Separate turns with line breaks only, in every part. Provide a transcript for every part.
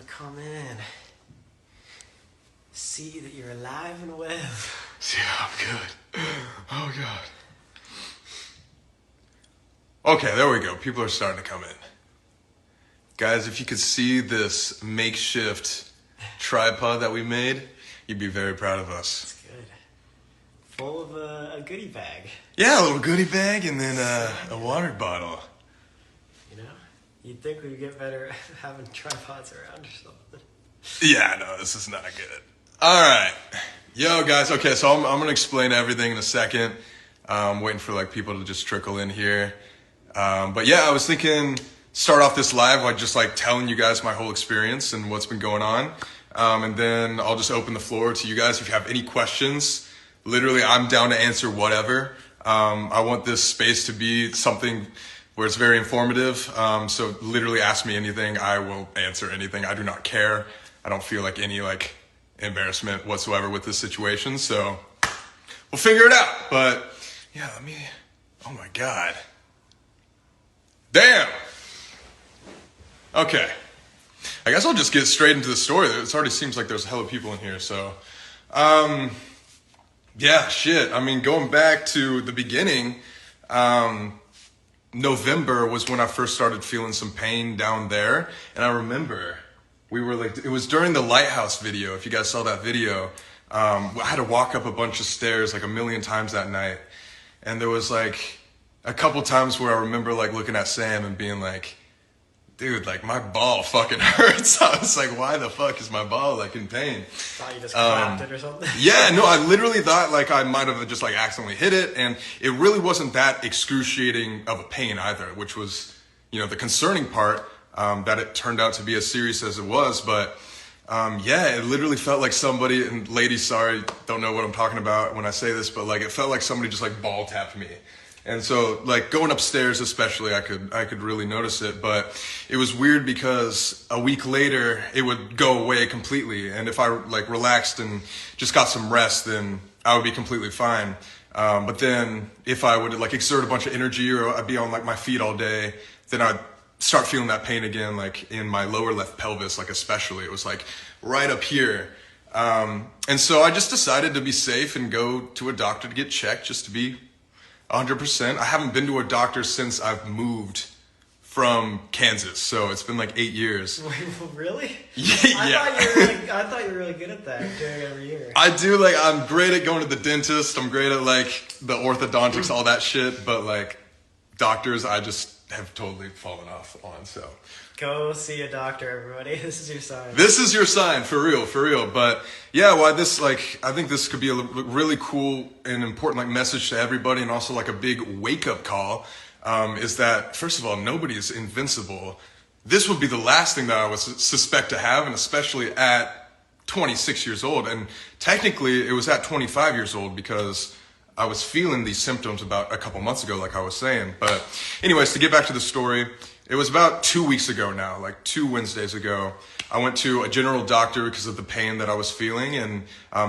want to come in, see that you're alive and well.
Yeah, I'm good. Oh, God. Okay, there we go. People are starting to come in. Guys, if you could see this makeshift tripod that we made, you'd be very proud of us.
It's good. Full of a goodie bag.
Yeah, a little goodie bag and then a water bottle.
You know? You'd think we'd get better at having tripods around or something.
Yeah, no, this is not good. All right. Yo, guys. Okay, so I'm going to explain everything in a second. Waiting for like people to just trickle in here. But yeah, I was thinking start off this live by just like telling you guys my whole experience and what's been going on. And then I'll just open the floor to you guys if you have any questions. Literally, I'm down to answer whatever. I want this space to be something where it's very informative. So literally ask me anything. I will answer anything. I do not care. I don't feel like any like embarrassment whatsoever with this situation. So we'll figure it out. But yeah, oh my God. Damn. Okay. I guess I'll just get straight into the story. It already seems like there's a hell of people in here. So, yeah, shit. I mean, going back to the beginning, November was when I first started feeling some pain down there. And I remember we were like, it was during the lighthouse video. If you guys saw that video, I had to walk up a bunch of stairs like a million times that night. And there was like a couple times where I remember like looking at Sam and being like, dude, like my ball fucking hurts. I was like, why the fuck is my ball like in pain?
Thought you just clapped it or something?
Yeah, no, I literally thought like I might have just like accidentally hit it. And it really wasn't that excruciating of a pain either, which was, you know, the concerning part, that it turned out to be as serious as it was. But yeah, it literally felt like somebody, and ladies, sorry, don't know what I'm talking about when I say this, but like it felt like somebody just like ball tapped me. And so like going upstairs especially, I could really notice it, but it was weird because a week later it would go away completely. And if I like relaxed and just got some rest, then I would be completely fine. But then if I would like exert a bunch of energy or I'd be on like my feet all day, then I'd start feeling that pain again, like in my lower left pelvis, like especially. It was like right up here. And so I just decided to be safe and go to a doctor to get checked just to be 100%. I haven't been to a doctor since I've moved from Kansas, so it's been like 8 years.
Wait, really?
Yeah.
I thought you were really good at that, doing it every year.
I do, like, I'm great at going to the dentist. I'm great at like the orthodontics, all that shit. But like doctors, I just have totally fallen off on. So
go see a doctor, everybody. This is your sign.
This is your sign, for real. But yeah, why this, like, I think this could be a really cool and important like message to everybody, and also like a big wake up call, is that first of all, nobody is invincible. This would be the last thing that I would suspect to have, and especially at 26 years old. And technically it was at 25 years old because I was feeling these symptoms about a couple months ago, like I was saying. But anyways, to get back to the story, it was about 2 weeks ago now, like 2 Wednesdays ago. I went to a general doctor because of the pain that I was feeling, and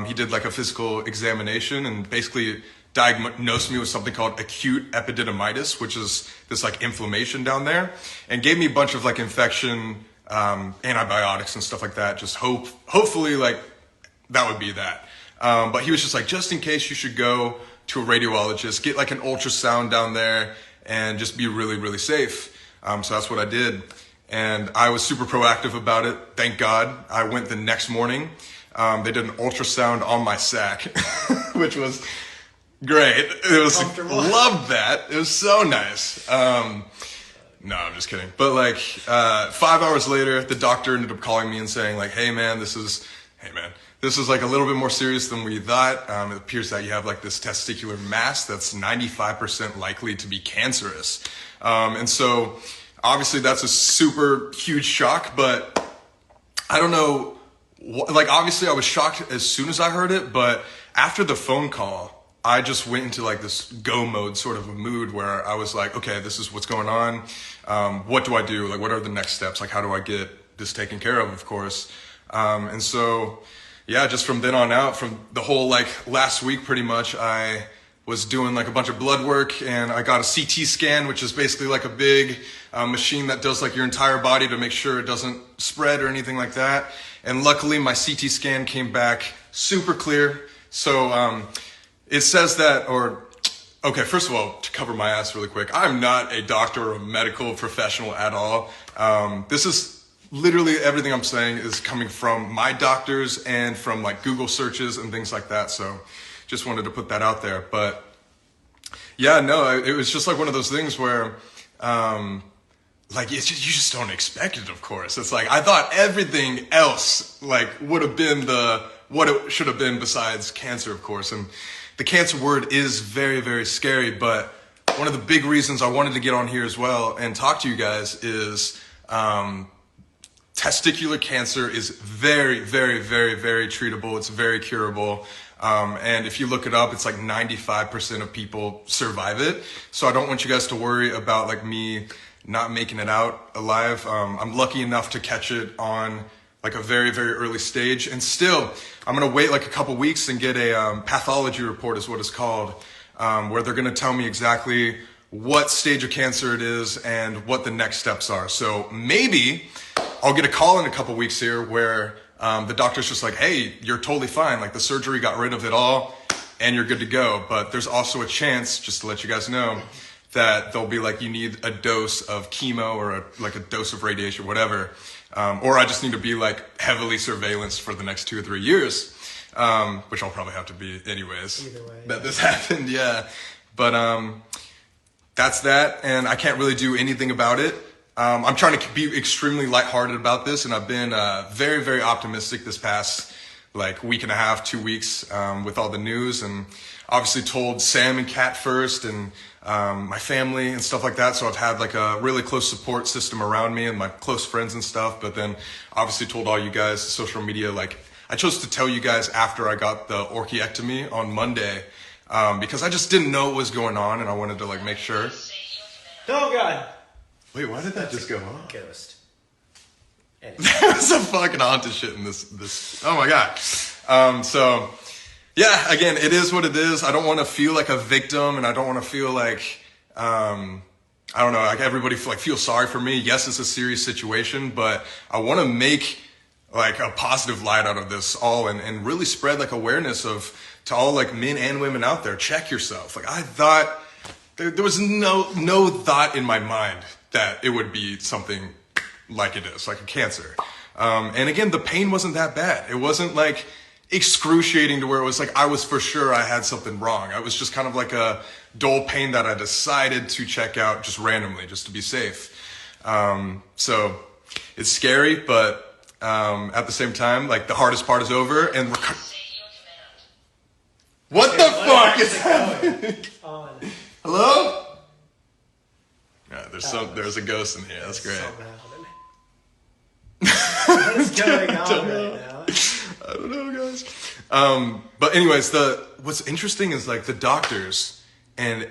he did like a physical examination and basically diagnosed me with something called acute epididymitis, which is this like inflammation down there, and gave me a bunch of like infection, antibiotics and stuff like that. Just hopefully like that would be that. But he was just like, just in case, you should go to a radiologist, get like an ultrasound down there, and just be really, really safe. So that's what I did. And I was super proactive about it. Thank God. I went the next morning. They did an ultrasound on my sack, which was great. It was, loved that. It was so nice. No, I'm just kidding. But like, 5 hours later, the doctor ended up calling me and saying like, hey man, this is like a little bit more serious than we thought. It appears that you have like this testicular mass that's 95% likely to be cancerous. And so obviously that's a super huge shock, but I don't know, like obviously I was shocked as soon as I heard it, but after the phone call, I just went into like this go mode sort of a mood where I was like, okay, this is what's going on. What do I do? Like, what are the next steps? Like, how do I get this taken care of course? And so, yeah, just from then on out, from the whole like last week pretty much, I was doing like a bunch of blood work, and I got a CT scan, which is basically like a big machine that does like your entire body to make sure it doesn't spread or anything like that. And luckily my CT scan came back super clear. So it says that, okay, first of all, to cover my ass really quick, I'm not a doctor or a medical professional at all. This is literally everything I'm saying is coming from my doctors and from like Google searches and things like that. So just wanted to put that out there. But yeah, no, it was just like one of those things where like it's just, you just don't expect it, of course. It's like I thought everything else like would have been what it should have been besides cancer, of course. And the cancer word is very, very scary. But one of the big reasons I wanted to get on here as well and talk to you guys is testicular cancer is very, very, very, very treatable. It's very curable. And if you look it up, it's like 95% of people survive it. So I don't want you guys to worry about like me not making it out alive. I'm lucky enough to catch it on like a very, very early stage. And still, I'm going to wait like a couple weeks and get a pathology report is what it's called, where they're going to tell me exactly what stage of cancer it is and what the next steps are. So maybe I'll get a call in a couple weeks here where the doctor's just like, hey, you're totally fine. Like the surgery got rid of it all and you're good to go. But there's also a chance, just to let you guys know, that they'll be like, you need a dose of chemo or like a dose of radiation, whatever. Or I just need to be like heavily surveillanced for the next 2 or 3 years, which I'll probably have to be anyways.
Either way,
that this happened, yeah. But that's that, and I can't really do anything about it. I'm trying to be extremely lighthearted about this, and I've been very, very optimistic this past like week and a half, 2 weeks with all the news, and obviously told Sam and Kat first, and my family and stuff like that. So I've had like a really close support system around me and my close friends and stuff. But then obviously told all you guys, social media. Like I chose to tell you guys after I got the orchiectomy on Monday because I just didn't know what was going on, and I wanted to like make sure.
Oh God.
Wait, why did that just go on?
Ghost. Anyway.
There's a fucking haunted shit in this. Oh my God. So yeah, again, it is what it is. I don't want to feel like a victim, and I don't want to feel like, I don't know, like everybody feel sorry for me. Yes, it's a serious situation, but I want to make like a positive light out of this all and really spread like awareness to all like men and women out there. Check yourself. Like I thought there was no thought in my mind that it would be something like it is, like a cancer. And again, the pain wasn't that bad. It wasn't like excruciating to where it was like I was for sure I had something wrong. I was just kind of like a dull pain that I decided to check out just randomly, just to be safe. So it's scary, but at the same time, like the hardest part is over, and what the fuck is happening? Hello? Yeah, there's a ghost in here. That's great.
What is going on right now?
I don't know, guys. But anyways, what's interesting is like the doctors and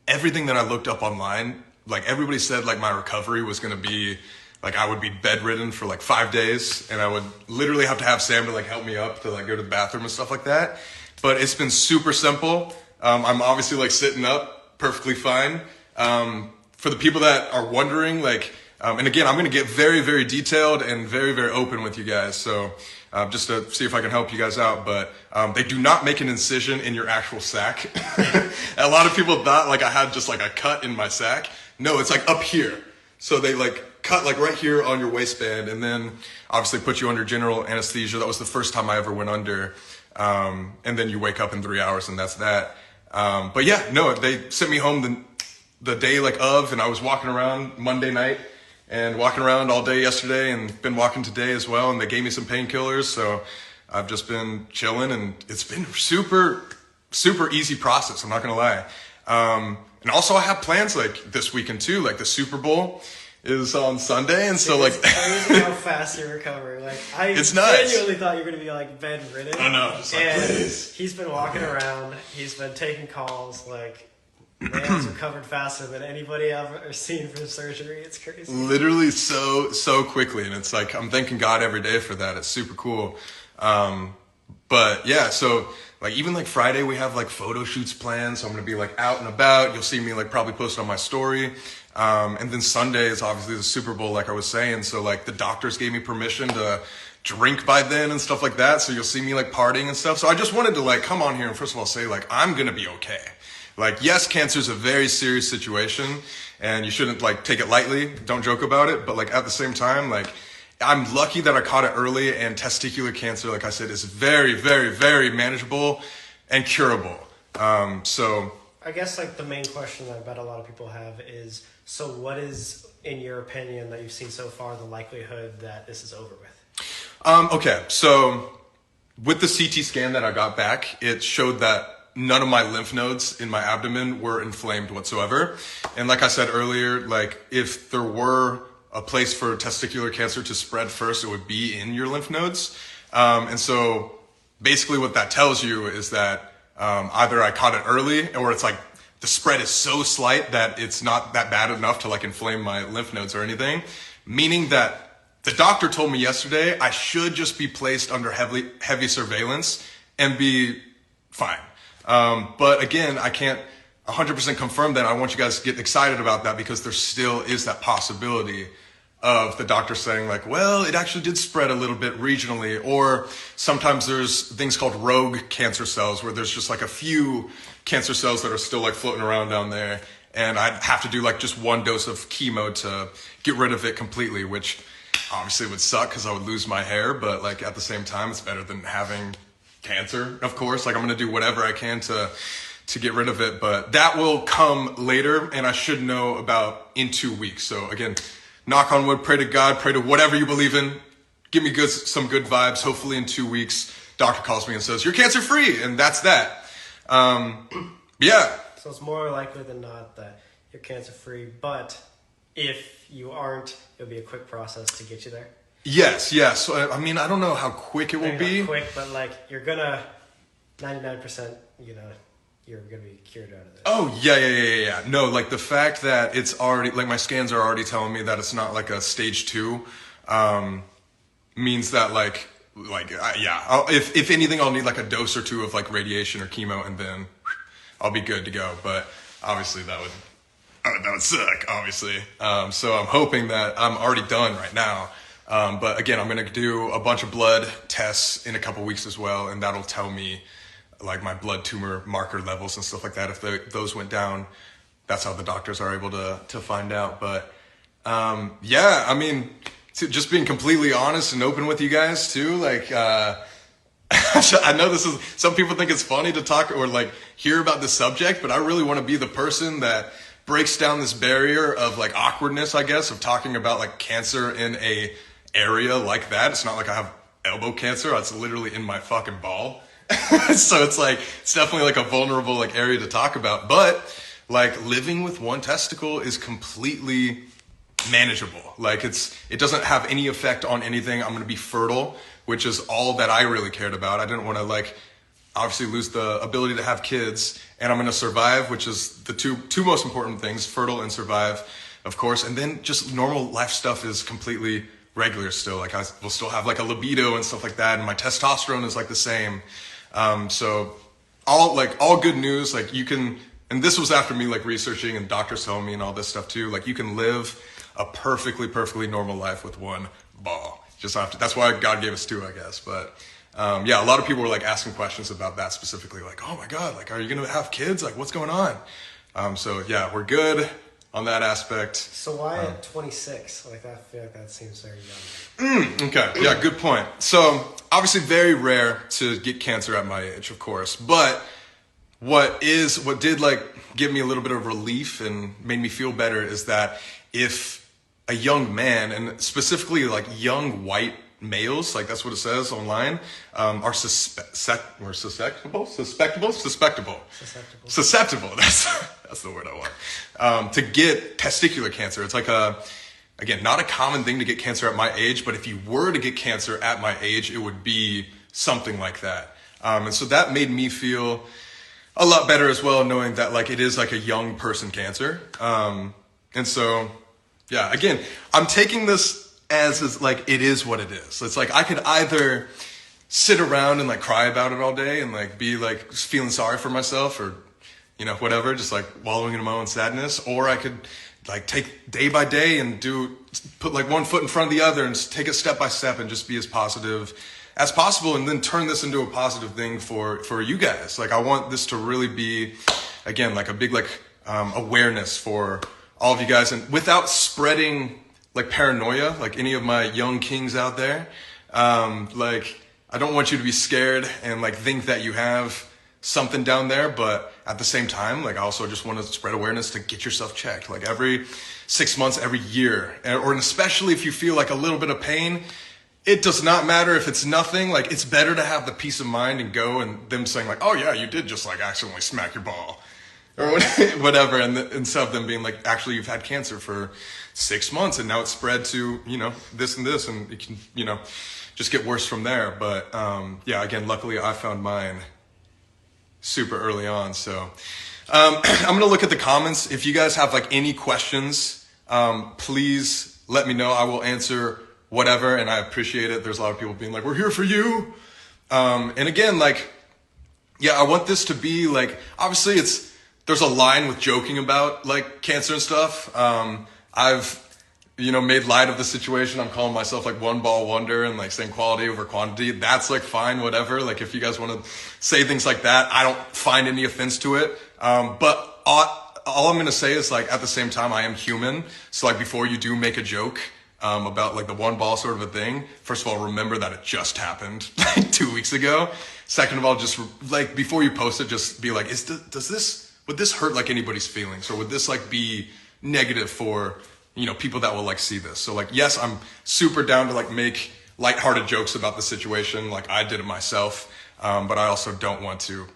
everything that I looked up online, like everybody said like my recovery was going to be like I would be bedridden for like 5 days, and I would literally have to have Sam to like help me up to like go to the bathroom and stuff like that. But it's been super simple. I'm obviously like sitting up perfectly fine. For the people that are wondering, like, and again, I'm going to get very, very detailed and very, very open with you guys. So just to see if I can help you guys out. But they do not make an incision in your actual sack. A lot of people thought like I had just like a cut in my sack. No, it's like up here. So they like cut like right here on your waistband, and then obviously put you under general anesthesia. That was the first time I ever went under. And then you wake up in 3 hours, and that's that. But yeah, no, they sent me home the day like of, and I was walking around Monday night and walking around all day yesterday and been walking today as well. And they gave me some painkillers. So I've just been chilling, and it's been super, super easy process. I'm not going to lie. And also I have plans like this weekend too, like the Super Bowl is on Sunday. And so like,
it's crazy how fast you're recovering. Like
it's nuts.
Genuinely thought you were going to be like bedridden.
I know. Just like,
and
please.
He's been walking around. He's been taking calls. Like, man's recovered faster than anybody I've ever seen from surgery. It's crazy.
Literally so quickly. And it's like, I'm thanking God every day for that. It's super cool. But But yeah, so like even like Friday we have like photo shoots planned, so I'm gonna be like out and about. You'll see me like probably post on my story. And then Sunday is obviously the Super Bowl, like I was saying. So like the doctors gave me permission to drink by then and stuff like that. So you'll see me like partying and stuff. So I just wanted to like come on here and first of all say like I'm gonna be okay. Like yes, cancer is a very serious situation, and you shouldn't like take it lightly. Don't joke about it. But like at the same time, like I'm lucky that I caught it early, and testicular cancer, like I said, is very, very, very manageable and curable. So
I guess like the main question that I bet a lot of people have is, so what is, in your opinion, that you've seen so far, the likelihood that this is over with?
Okay, so with the CT scan that I got back, it showed that none of my lymph nodes in my abdomen were inflamed whatsoever. And like I said earlier, like if there were a place for testicular cancer to spread first, it would be in your lymph nodes. And so basically what that tells you is that either I caught it early, or it's like the spread is so slight that it's not that bad enough to like inflame my lymph nodes or anything. Meaning that the doctor told me yesterday I should just be placed under heavy surveillance and be fine. But again, I can't 100% confirm that. I want you guys to get excited about that, because there still is that possibility of the doctor saying like, well, it actually did spread a little bit regionally. Or sometimes there's things called rogue cancer cells, where there's just like a few cancer cells that are still like floating around down there. And I'd have to do like just one dose of chemo to get rid of it completely, which obviously would suck because I would lose my hair. But like at the same time, it's better than having cancer, of course. Like I'm going to do whatever I can to get rid of it, but that will come later, and I should know about in 2 weeks. So again, knock on wood, pray to God, pray to whatever you believe in. Give me some good vibes. Hopefully in 2 weeks, doctor calls me and says, you're cancer free. And that's that. Yeah.
So it's more likely than not that you're cancer free, but if you aren't, it'll be a quick process to get you there.
Yes. So, I mean, I don't know how quick it will be.
Not quick, but like you're gonna 99%, you're gonna be cured out of this.
Oh, yeah. No, like the fact that it's already, like my scans are already telling me that it's not like a stage 2, means that if anything, I'll need like a dose or 2 of like radiation or chemo, and then I'll be good to go. But obviously that would suck, obviously. So I'm hoping that I'm already done right now. But again, I'm going to do a bunch of blood tests in a couple weeks as well, and that'll tell me like my blood tumor marker levels and stuff like that. If those went down, that's how the doctors are able to find out. But yeah, I mean, just being completely honest and open with you guys too, like I know this is, some people think it's funny to talk or like hear about this subject, but I really want to be the person that breaks down this barrier of like awkwardness, I guess, of talking about like cancer in a area like that. It's not like I have elbow cancer. It's literally in my fucking ball. So it's like, it's definitely like a vulnerable like area to talk about, but like living with one testicle is completely manageable. Like it doesn't have any effect on anything. I'm going to be fertile, which is all that I really cared about. I didn't want to like obviously lose the ability to have kids, and I'm going to survive, which is the two most important things, fertile and survive, of course. And then just normal life stuff is completely regular still. Like I will still have like a libido and stuff like that. And my testosterone is like the same. So all good news, like you can, and this was after me like researching and doctors telling me and all this stuff too, like you can live a perfectly normal life with one ball. Just have to, that's why God gave us 2, I guess. But yeah, a lot of people were like asking questions about that specifically, like, oh my God, like, are you going to have kids? Like, what's going on? So yeah, we're good on that aspect.
So why at 26? Like, I feel like that seems very young.
Okay, yeah, good point. So obviously very rare to get cancer at my age, of course. But what did like give me a little bit of relief and made me feel better is that if a young man, and specifically like young white males, like that's what it says online, are susceptible. That's the word I want. To get testicular cancer. It's like again, not a common thing to get cancer at my age, but if you were to get cancer at my age, it would be something like that. And so that made me feel a lot better as well, knowing that like it is like a young person cancer. And so, yeah, again, I'm taking this as like it is what it is. It's like I could either sit around and like cry about it all day and like be like feeling sorry for myself or, you know, whatever, just like wallowing in my own sadness. Or I could like take day by day and put like one foot in front of the other and take it step by step and just be as positive as possible, and then turn this into a positive thing for you guys. Like I want this to really be, again, like a big like awareness for all of you guys, and without spreading like paranoia, like any of my young kings out there. Like I don't want you to be scared and like think that you have something down there, but at the same time, like I also just want to spread awareness to get yourself checked, like every 6 months, every year, or especially if you feel like a little bit of pain. It does not matter if it's nothing. Like it's better to have the peace of mind and go and them saying like, oh yeah, you did just like accidentally smack your ball or whatever, and instead of them being like, actually you've had cancer for 6 months and now it's spread to, you know, this and this, and it can, you know, just get worse from there. But yeah, again, luckily I found mine super early on. So I'm gonna look at the comments. If you guys have like any questions, please let me know. I will answer whatever, and I appreciate it. There's a lot of people being like, we're here for you. And again, like, yeah, I want this to be like, obviously there's a line with joking about like cancer and stuff. I've, you know, made light of the situation. I'm calling myself like one ball wonder and like saying quality over quantity. That's like fine, whatever. Like if you guys want to say things like that, I don't find any offense to it. But all I'm going to say is like, at the same time, I am human. So like before you do make a joke about like the one ball sort of a thing, first of all, remember that it just happened like 2 weeks ago. Second of all, just like before you post it, just be like, would this hurt like anybody's feelings, or would this like be negative for, you know, people that will like see this? So like, yes, I'm super down to like make lighthearted jokes about the situation. Like I did it myself. But I also don't want to,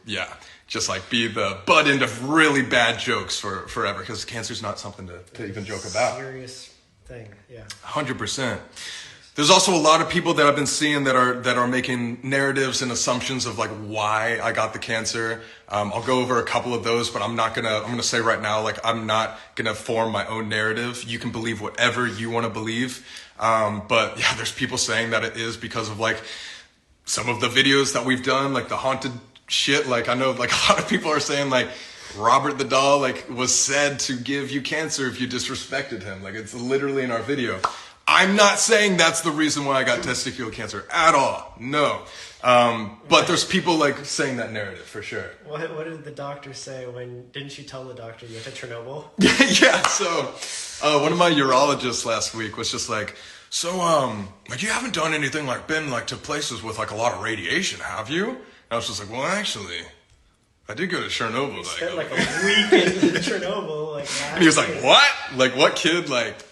just like be the butt end of really bad jokes for forever, because cancer's not something to even joke about.
Serious thing, yeah.
100%. There's also a lot of people that I've been seeing that are making narratives and assumptions of like why I got the cancer. I'll go over a couple of those, but I'm gonna say right now, like I'm not gonna form my own narrative. You can believe whatever you want to believe. But yeah, there's people saying that it is because of like some of the videos that we've done, like the haunted shit. Like I know like a lot of people are saying like Robert the doll like was said to give you cancer if you disrespected him. Like it's literally in our video. I'm not saying that's the reason why I got testicular cancer at all. No. But there's people like saying that narrative for sure.
What did the doctor say didn't you tell the doctor you went to Chernobyl?
Yeah. So, one of my urologists last week was just like, like you haven't done anything like been like to places with like a lot of radiation, have you? And I was just like, well, actually, I did go to Chernobyl.
Spent like a week in Chernobyl. Like,
and he was like, what? Like what kid like...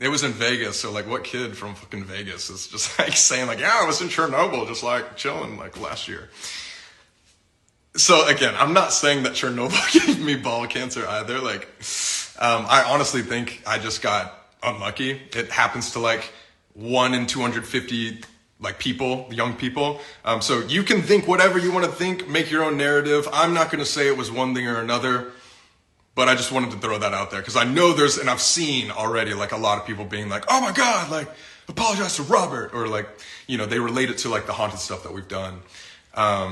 It was in Vegas, so like what kid from fucking Vegas is just like saying like, yeah, I was in Chernobyl just like chilling like last year. So again, I'm not saying that Chernobyl gave me ball cancer either. Like, I honestly think I just got unlucky. It happens to like 1 in 250 like people, young people. So you can think whatever you want to think, make your own narrative. I'm not going to say it was one thing or another. But I just wanted to throw that out there because I know and I've seen already like a lot of people being like, oh my God, like apologize to Robert, or like, you know, they relate it to like the haunted stuff that we've done.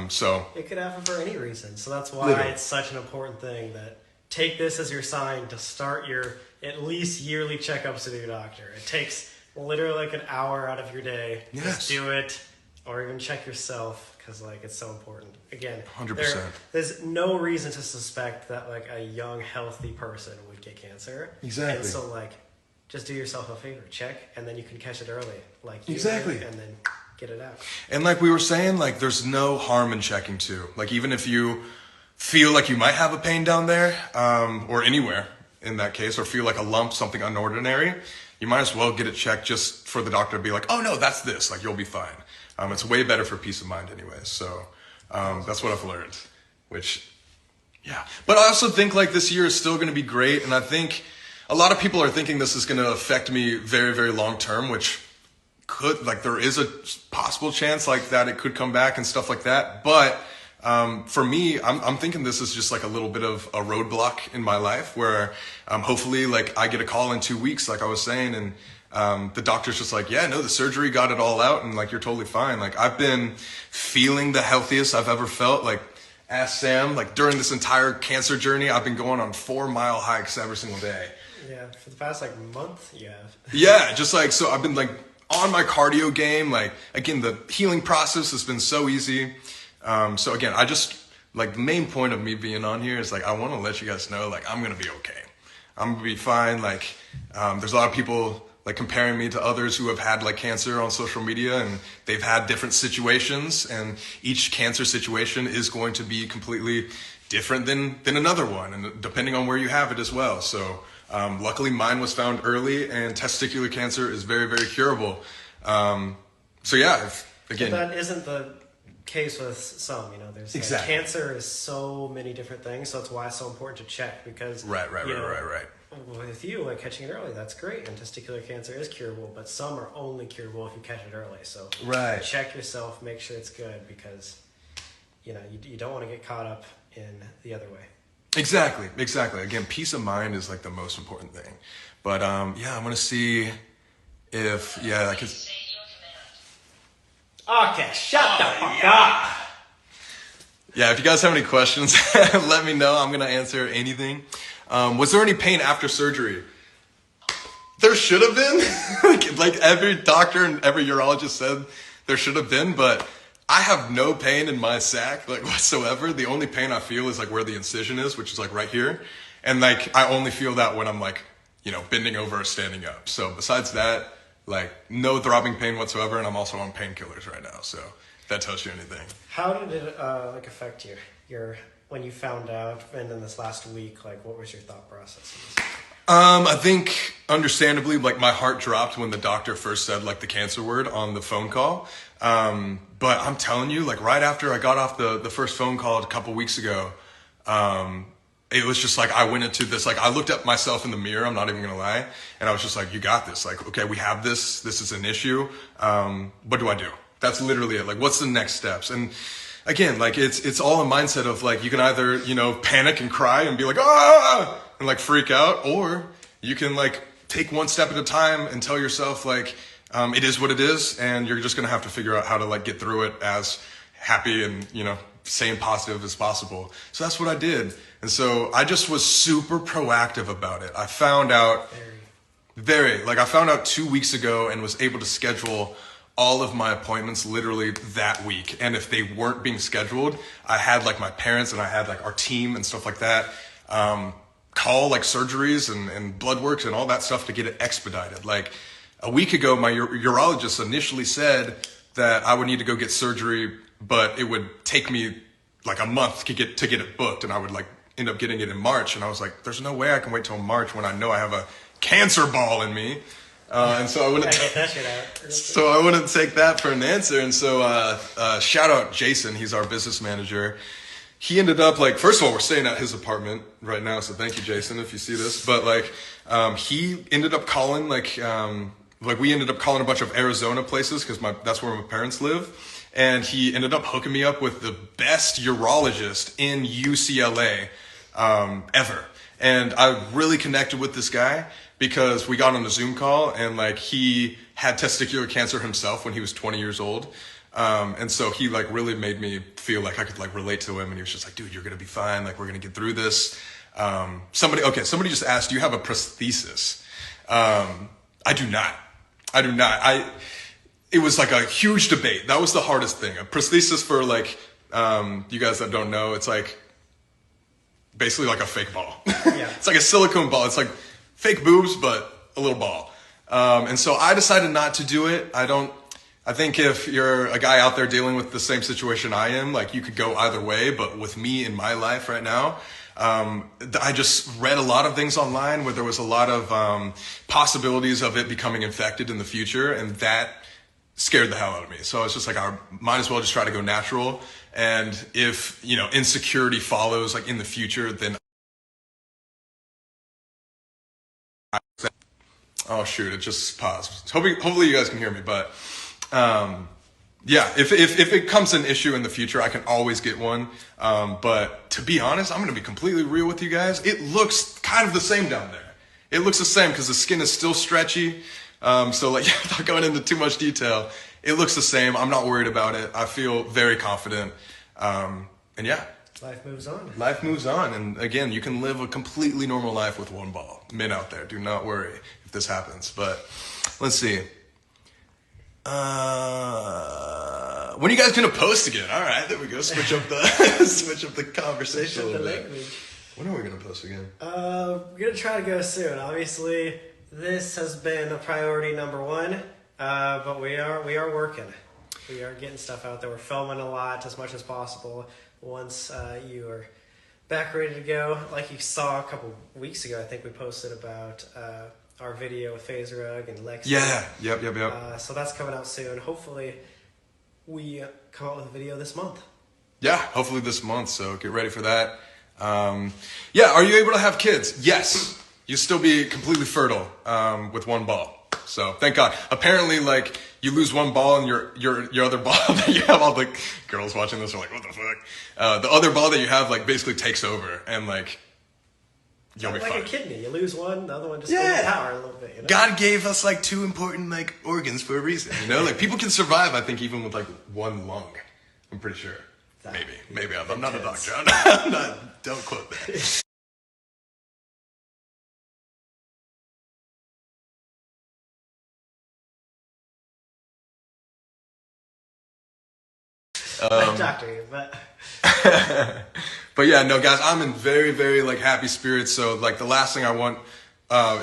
So
it could happen for any reason. So that's why
literally.
It's such an important thing that take this as your sign to start your at least yearly checkups with your doctor. It takes literally like an hour out of your day.
Yes.
Just do it, or even check yourself. Because like it's so important. Again,
100%.
There's no reason to suspect that like a young, healthy person would get cancer.
Exactly.
And so like, just do yourself a favor, check, and then you can catch it early. Like
exactly.
And then get it out.
And like we were saying, like there's no harm in checking too. Like even if you feel like you might have a pain down there, or anywhere in that case, or feel like a lump, something unordinary, you might as well get it checked just for the doctor to be like, oh no, that's this. Like you'll be fine. It's way better for peace of mind anyways. So that's what I've learned, which, yeah. But I also think like this year is still going to be great. And I think a lot of people are thinking this is going to affect me very, very long term, which could, like there is a possible chance like that it could come back and stuff like that. But for me, I'm thinking this is just like a little bit of a roadblock in my life where hopefully like I get a call in 2 weeks, like I was saying, and the doctor's just like, yeah, no, the surgery got it all out, and like you're totally fine. Like I've been feeling the healthiest I've ever felt. Like ask Sam, like during this entire cancer journey, I've been going on 4-mile hikes every single day.
Yeah, for the past like month, yeah.
Yeah, just like, so I've been like on my cardio game. Like again, the healing process has been so easy. So again, I just, like the main point of me being on here is like, I want to let you guys know, like I'm going to be okay. I'm going to be fine. Like, there's a lot of people like comparing me to others who have had like cancer on social media, and they've had different situations, and each cancer situation is going to be completely different than another one, and depending on where you have it as well. So luckily mine was found early, and testicular cancer is very, very curable. So yeah, again,
but that isn't the case with some, there's
exactly.
Cancer is so many different things, so that's why it's so important to check, because
right.
With you, like catching it early, that's great, and testicular cancer is curable, but some are only curable if you catch it early. So check yourself, make sure it's good, because you don't want to get caught up in the other way.
Exactly. Again, peace of mind is like the most important thing. But I'm gonna see if I could.
Okay, shut the fuck up.
Yeah, if you guys have any questions, let me know. I'm gonna answer anything. Was there any pain after surgery? There should have been. like every doctor and every urologist said there should have been, but I have no pain in my sac, like whatsoever. The only pain I feel is like where the incision is, which is like right here. And like, I only feel that when I'm like, bending over or standing up. So besides that, like no throbbing pain whatsoever. And I'm also on painkillers right now. So if that tells you anything.
How did it affect you? When you found out, and in this last week, like what was your thought process?
I think understandably, like my heart dropped when the doctor first said like the cancer word on the phone call. But I'm telling you, like right after I got off the first phone call a couple weeks ago, it was just like I went into this, like I looked at myself in the mirror, I'm not even gonna lie, and I was just like, you got this. Like, okay, we have this is an issue. What do I do? That's literally it. Like, what's the next steps? And again, like it's all a mindset of like, you can either, panic and cry and be like, ah, and like freak out, or you can like take one step at a time and tell yourself like, it is what it is, and you're just gonna have to figure out how to like get through it as happy and same positive as possible. So that's what I did, and so I just was super proactive about it. I found out I found out 2 weeks ago and was able to schedule all of my appointments literally that week. And if they weren't being scheduled, I had like my parents and I had like our team and stuff like that call like surgeries and blood works and all that stuff to get it expedited. Like a week ago, my urologist initially said that I would need to go get surgery, but it would take me like a month to get it booked, and I would like end up getting it in March. And I was like, there's no way I can wait till March when I know I have a cancer ball in me. And so I wouldn't. So I wouldn't take that for an answer. And so shout out Jason, he's our business manager. He ended up like, first of all, we're staying at his apartment right now, so thank you, Jason, if you see this. But like, he ended up calling we ended up calling a bunch of Arizona places because that's where my parents live. And he ended up hooking me up with the best urologist in UCLA ever. And I really connected with this guy because we got on a Zoom call, and like he had testicular cancer himself when he was 20 years old. And so he like really made me feel like I could like relate to him, and he was just like, dude, you're going to be fine. Like, we're going to get through this. Somebody just asked, do you have a prosthesis? I do not. It was like a huge debate. That was the hardest thing. A prosthesis, for like, you guys that don't know, it's like basically like a fake ball.
Yeah.
It's like a silicone ball. It's like fake boobs, but a little ball. And so I decided not to do it. I think if you're a guy out there dealing with the same situation I am, like you could go either way, but with me in my life right now, I just read a lot of things online where there was a lot of possibilities of it becoming infected in the future, and that scared the hell out of me. So I was just like, I might as well just try to go natural. And if, insecurity follows like in the future, then oh shoot, it just paused. Hopefully you guys can hear me, but if it comes an issue in the future, I can always get one. But to be honest, I'm going to be completely real with you guys. It looks kind of the same down there. It looks the same because the skin is still stretchy. So like, without going into too much detail, it looks the same. I'm not worried about it. I feel very confident. And yeah.
Life moves on.
Life moves on. And again, you can live a completely normal life with one ball. Men out there, do not worry if this happens. But let's see. When are you guys gonna post again? All right, there we go. Switch up the conversation a little bit. When are we gonna post again?
We're gonna try to go soon. Obviously, this has been a priority number one, but we are working. We are getting stuff out there. We're filming a lot, as much as possible. Once you are back ready to go, like you saw a couple weeks ago, I think we posted about our video with FaZe Rug and Lex.
Yeah, yep.
So that's coming out soon. Hopefully, we come out with a video this month.
Yeah, hopefully this month. So get ready for that. Yeah, are you able to have kids? Yes, you still be completely fertile with one ball. So thank God. Apparently, like you lose one ball and your other ball that you have, all the girls watching this are like, what the fuck? The other ball that you have like basically takes over and like you'll be fine.
Like a kidney, you lose one, the other one just goes power a little bit. You know?
God gave us like two important like organs for a reason. You know, like people can survive. I think even with like one lung. I'm pretty sure. Maybe I'm not a doctor. I'm not. Don't quote that.
Doctor, but
but yeah, no, guys, I'm in very, very like happy spirits. So like the last thing I want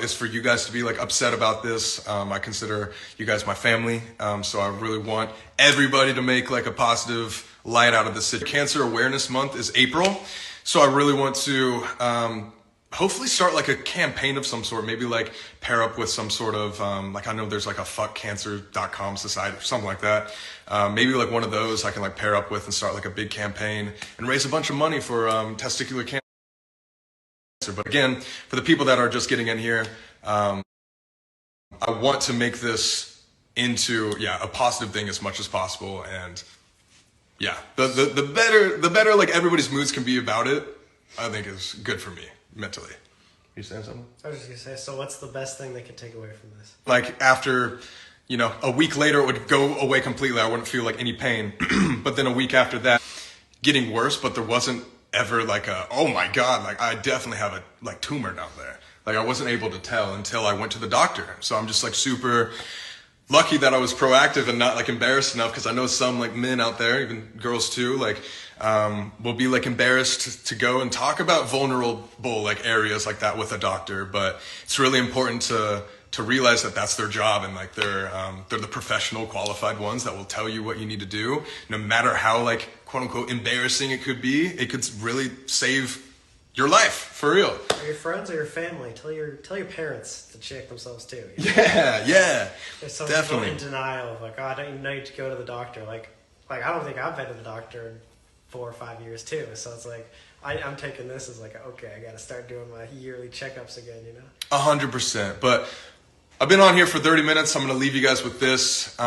is for you guys to be like upset about this. I consider you guys my family, so I really want everybody to make like a positive light out of this. Cancer Awareness Month is April, so I really want to hopefully start like a campaign of some sort, maybe like pair up with some sort of like I know there's like a fuckcancer.com society or something like that. Maybe like one of those I can like pair up with and start like a big campaign and raise a bunch of money for testicular cancer. But again, for the people that are just getting in here, I want to make this into a positive thing as much as possible. And yeah, the better like everybody's moods can be about it, I think is good for me mentally. You saying something?
I was just gonna say, so what's the best thing they could take away from this?
Like after, a week later it would go away completely. I wouldn't feel like any pain. But then a week after that, getting worse, but there wasn't ever like oh my God, like I definitely have a like tumor down there. Like I wasn't able to tell until I went to the doctor. So I'm just like super lucky that I was proactive and not like embarrassed enough, because I know some like men out there, even girls too, like will be like embarrassed to go and talk about vulnerable like areas like that with a doctor. But it's really important to realize that that's their job, and like they're the professional qualified ones that will tell you what you need to do, no matter how like quote unquote embarrassing it could be. It could really save your life, for real.
Or your friends or your family. Tell your parents to check themselves too.
Yeah.
There's some
definitely
people in denial of like, oh, I don't even need to go to the doctor. Like I don't think I've been to the doctor in 4 or 5 years too. So it's like I'm taking this as like, okay, I got to start doing my yearly checkups again.
100%. But I've been on here for 30 minutes. I'm going to leave you guys with this.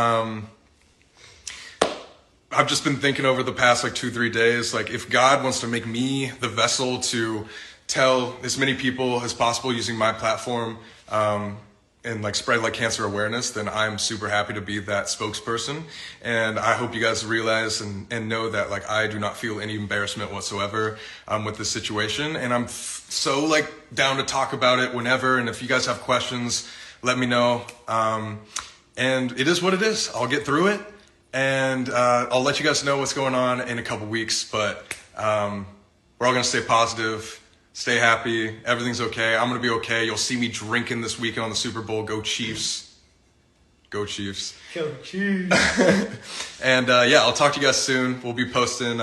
I've just been thinking over the past like 2-3 days, like if God wants to make me the vessel to tell as many people as possible using my platform and like spread like cancer awareness, then I'm super happy to be that spokesperson. And I hope you guys realize and know that like I do not feel any embarrassment whatsoever with this situation. And I'm so like down to talk about it whenever. And if you guys have questions, let me know. And it is what it is. I'll get through it. And I'll let you guys know what's going on in a couple weeks. But we're all going to stay positive, stay happy. Everything's okay. I'm going to be okay. You'll see me drinking this weekend on the Super Bowl. Go Chiefs. Go Chiefs.
Go Chiefs.
And I'll talk to you guys soon. We'll be posting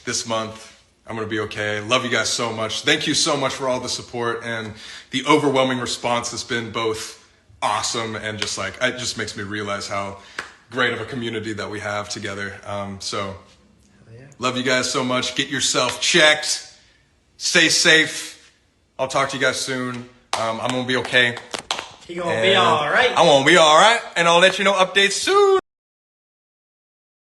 this month. I'm going to be okay. Love you guys so much. Thank you so much for all the support and the overwhelming response has been both awesome and just like, it just makes me realize how great of a community that we have together. Love you guys so much. Get yourself checked. Stay safe. I'll talk to you guys soon. I'm going to be okay.
You're going to be all right.
I'm going to be all right. And I'll let you know updates soon.